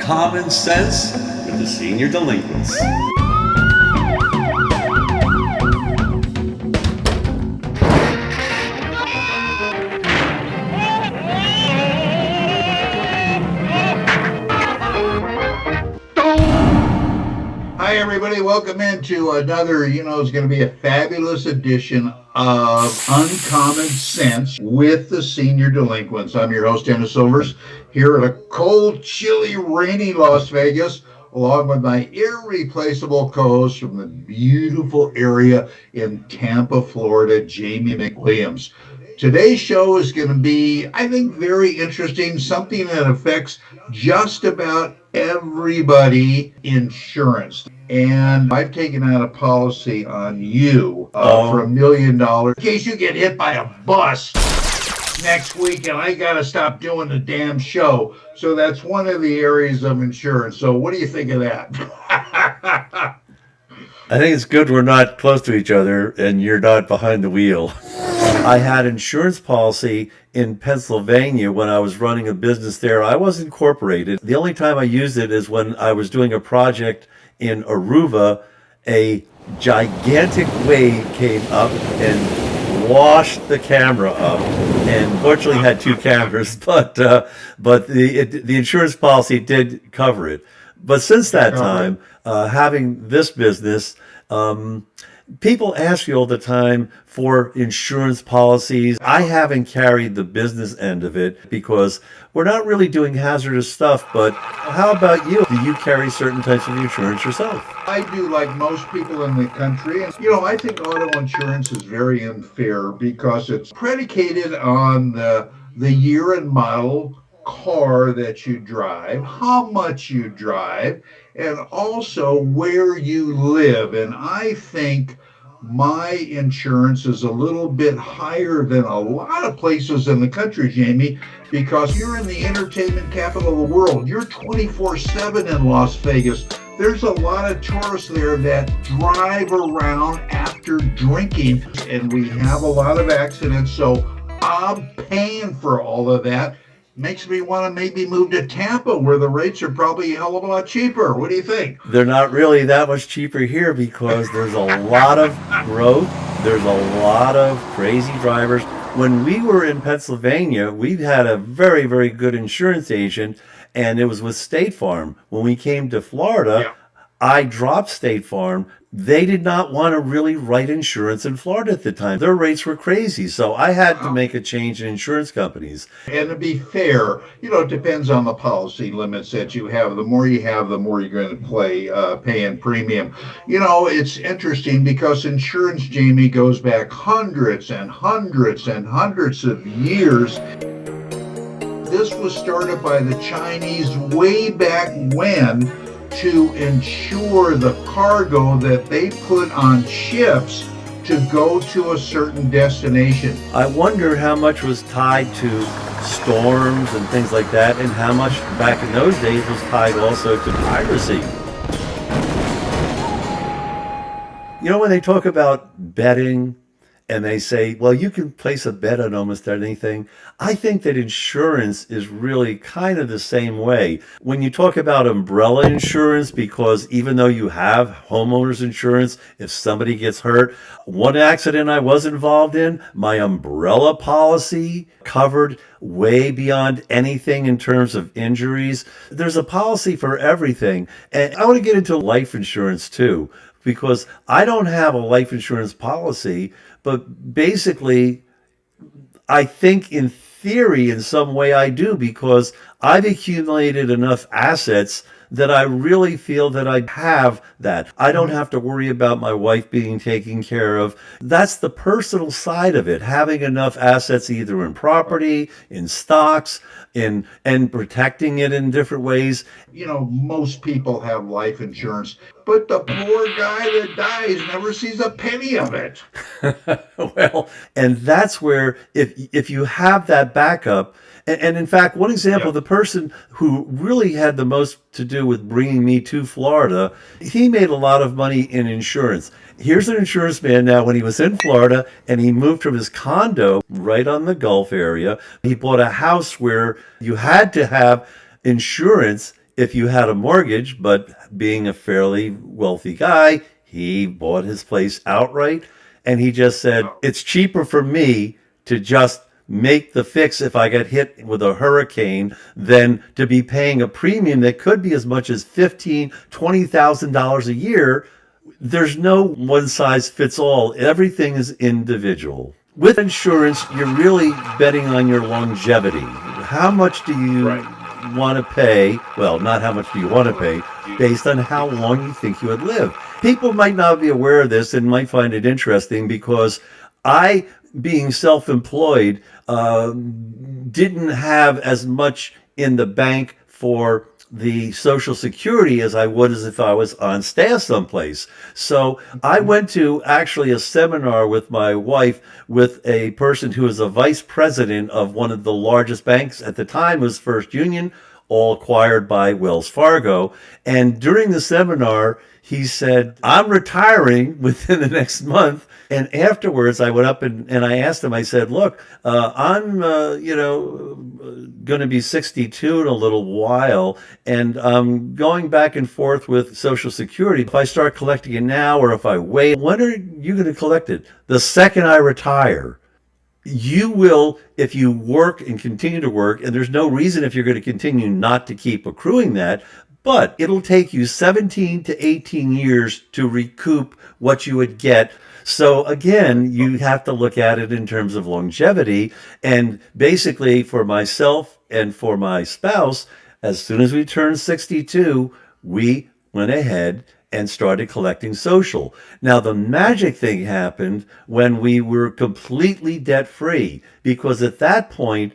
Uncommon Sense with the Senior Delinquents. Hi, everybody. Welcome into another, it's going to be a fabulous edition of Uncommon Sense with the Senior Delinquents. I'm your host, Dennis Silvers, here at a cold, chilly, rainy Las Vegas, along with my irreplaceable co-host from the beautiful area in Tampa, Florida, Jamie McWilliams. Today's show is going to be, I think, very interesting, something that affects just about everybody, insurance. And I've taken out a policy on you for $1 million in case you get hit by a bus next week and I got to stop doing the damn show. So that's one of the areas of insurance. So what do you think of that? I think it's good we're not close to each other and you're not behind the wheel. I had insurance policy in Pennsylvania when I was running a business there. I was incorporated. The only time I used it is when I was doing a project in Aruba. A gigantic wave came up and washed the camera up, and fortunately had two cameras, but the insurance policy did cover it. But since that time, having this business, people ask you all the time for insurance policies. I haven't carried the business end of it because we're not really doing hazardous stuff, but how about you? Do you carry certain types of insurance yourself? I do, like most people in the country. And, I think auto insurance is very unfair because it's predicated on the year and model car that you drive, how much you drive, and also where you live. And I think my insurance is a little bit higher than a lot of places in the country, Jamie, because you're in the entertainment capital of the world. You're 24/7 in Las Vegas. There's a lot of tourists there that drive around after drinking, and we have a lot of accidents, so I'm paying for all of that. Makes me want to maybe move to Tampa, where the rates are probably a hell of a lot cheaper. What do you think? They're not really that much cheaper here because there's a lot of growth. There's a lot of crazy drivers. When we were in Pennsylvania, we had a very, very good insurance agent, and it was with State Farm. When we came to Florida, I dropped State Farm. They did not want to really write insurance in Florida at the time. Their rates were crazy, so I had to make a change in insurance companies. And to be fair, it depends on the policy limits that you have. The more you have, the more you're going to pay in premium. It's interesting because insurance, Jamie, goes back hundreds and hundreds and hundreds of years. This was started by the Chinese way back when, to ensure the cargo that they put on ships to go to a certain destination. I wonder how much was tied to storms and things like that, and how much back in those days was tied also to piracy. When they talk about betting, and they say, well, you can place a bet on almost anything. I think that insurance is really kind of the same way. When you talk about umbrella insurance, because even though you have homeowners insurance, if somebody gets hurt, one accident I was involved in, my umbrella policy covered way beyond anything in terms of injuries. There's a policy for everything. And I want to get into life insurance too, because I don't have a life insurance policy, but basically, I think in theory, in some way I do, because I've accumulated enough assets that I really feel that I have that. I don't have to worry about my wife being taken care of. That's the personal side of it, having enough assets either in property, in stocks, and protecting it in different ways. Most people have life insurance, but the poor guy that dies never sees a penny of it. Well, and that's where if you have that backup, and in fact, one example, the person who really had the most to do with bringing me to Florida, he made a lot of money in insurance. Here's an insurance man now. When he was in Florida and he moved from his condo right on the Gulf area, he bought a house where you had to have insurance if you had a mortgage, but being a fairly wealthy guy, he bought his place outright and he just said, it's cheaper for me to just make the fix if I get hit with a hurricane than to be paying a premium that could be as much as $15,000, $20,000 a year. There's no one size fits all. Everything is individual. With insurance, you're really betting on your longevity. How much do you want to pay? Well, not how much do you want to pay, based on how long you think you would live. People might not be aware of this and might find it interesting because I, being self-employed, didn't have as much in the bank for the Social Security as I would as if I was on staff someplace. So I went to actually a seminar with my wife with a person who was a vice president of one of the largest banks at the time, was First Union, all acquired by Wells Fargo. And during the seminar, he said, I'm retiring within the next month. And afterwards, I went up and I asked him, I said, look, I'm, going to be 62 in a little while, and I'm going back and forth with Social Security. If I start collecting it now or if I wait, when are you going to collect it? The second I retire. You will, if you work and continue to work, and there's no reason if you're going to continue not to keep accruing that, but it'll take you 17 to 18 years to recoup what you would get. So again, you have to look at it in terms of longevity. And basically for myself and for my spouse, as soon as we turned 62, we went ahead and started collecting Social. Now, the magic thing happened when we were completely debt-free, because at that point,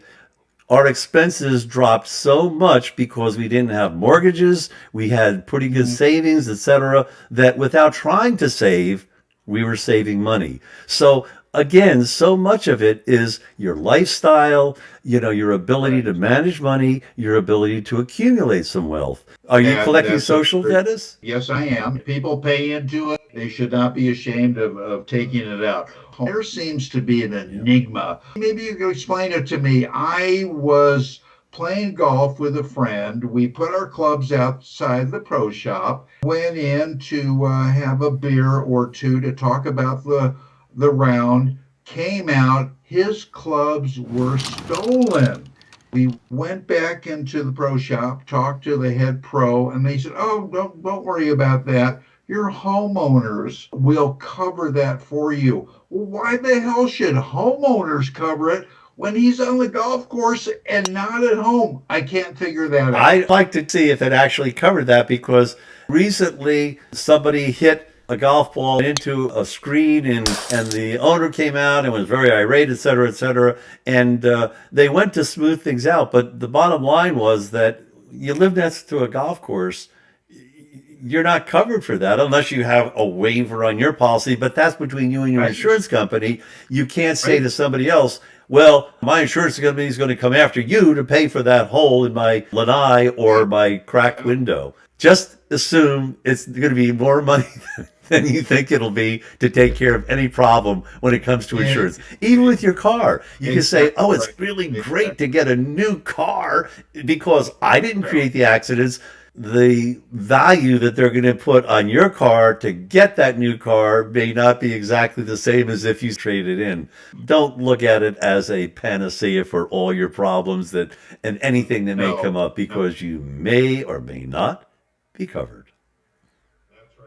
our expenses dropped so much because we didn't have mortgages, we had pretty good savings, etc., that without trying to save, we were saving money. So again, so much of it is your lifestyle, your ability to manage money, your ability to accumulate some wealth. Are you collecting Social, Dennis? Yes, I am. People pay into it. They should not be ashamed of taking it out. There seems to be an enigma. Maybe you can explain it to me. I was playing golf with a friend. We put our clubs outside the pro shop, went in to have a beer or two to talk about the round, came out, his clubs were stolen. We went back into the pro shop, talked to the head pro, and they said, oh, don't worry about that. Your homeowners will cover that for you. Well, why the hell should homeowners cover it when he's on the golf course and not at home? I can't figure that out. I'd like to see if it actually covered that, because recently somebody hit a golf ball into a screen and the owner came out and was very irate, et cetera, and they went to smooth things out. But the bottom line was that you live next to a golf course, you're not covered for that unless you have a waiver on your policy, but that's between you and your insurance company. You can't say to somebody else, well, my insurance company is going to come after you to pay for that hole in my lanai or my cracked window. Just assume it's going to be more money than you think it'll be to take care of any problem when it comes to insurance. Even with your car, you can say, oh, it's really great to get a new car because I didn't create the accidents. The value that they're going to put on your car to get that new car may not be exactly the same as if you traded in. Don't look at it as a panacea for all your problems and anything that may come up, because you may or may not be covered.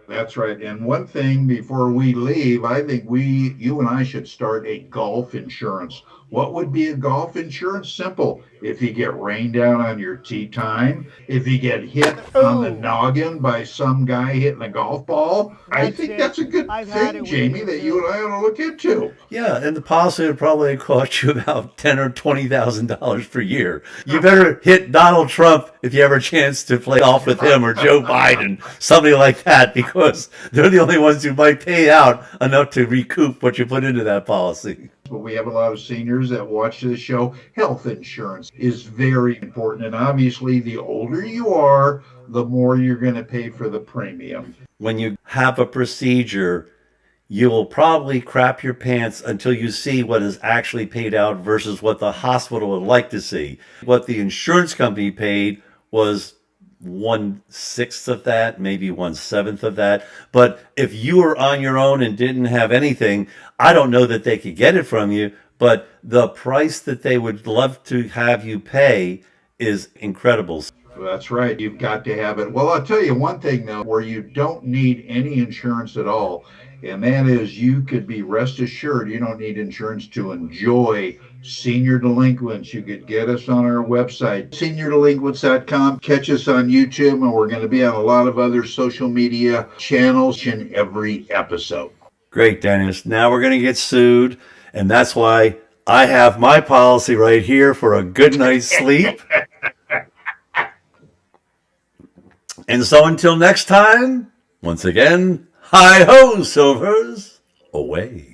That's right. And one thing before we leave, I think you and I should start a golf insurance. What would be a golf insurance? Simple. If you get rained down on your tee time, if you get hit on the noggin by some guy hitting a golf ball, I think that's a good thing, Jamie, that you and I ought to look into. Yeah, and the policy would probably cost you about $10,000 or $20,000 per year. You better hit Donald Trump if you have a chance to play golf with him, or Joe Biden, somebody like that, because they're the only ones who might pay out enough to recoup what you put into that policy. But we have a lot of seniors that watch the show. Health insurance is very important. And obviously, the older you are, the more you're going to pay for the premium. When you have a procedure, you will probably crap your pants until you see what is actually paid out versus what the hospital would like to see. What the insurance company paid was 1/6 of that, maybe 1/7 of that. But if you were on your own and didn't have anything, I don't know that they could get it from you, but the price that they would love to have you pay is incredible. That's right. You've got to have it. Well, I'll tell you one thing, though, where you don't need any insurance at all, and that is you could be rest assured you don't need insurance to enjoy Senior Delinquents. You could get us on our website, seniordelinquents.com. Catch us on YouTube, and we're going to be on a lot of other social media channels in every episode. Great, Dennis. Now we're going to get sued, and that's why I have my policy right here for a good night's sleep. And so until next time, once again, hi ho, Silvers, away.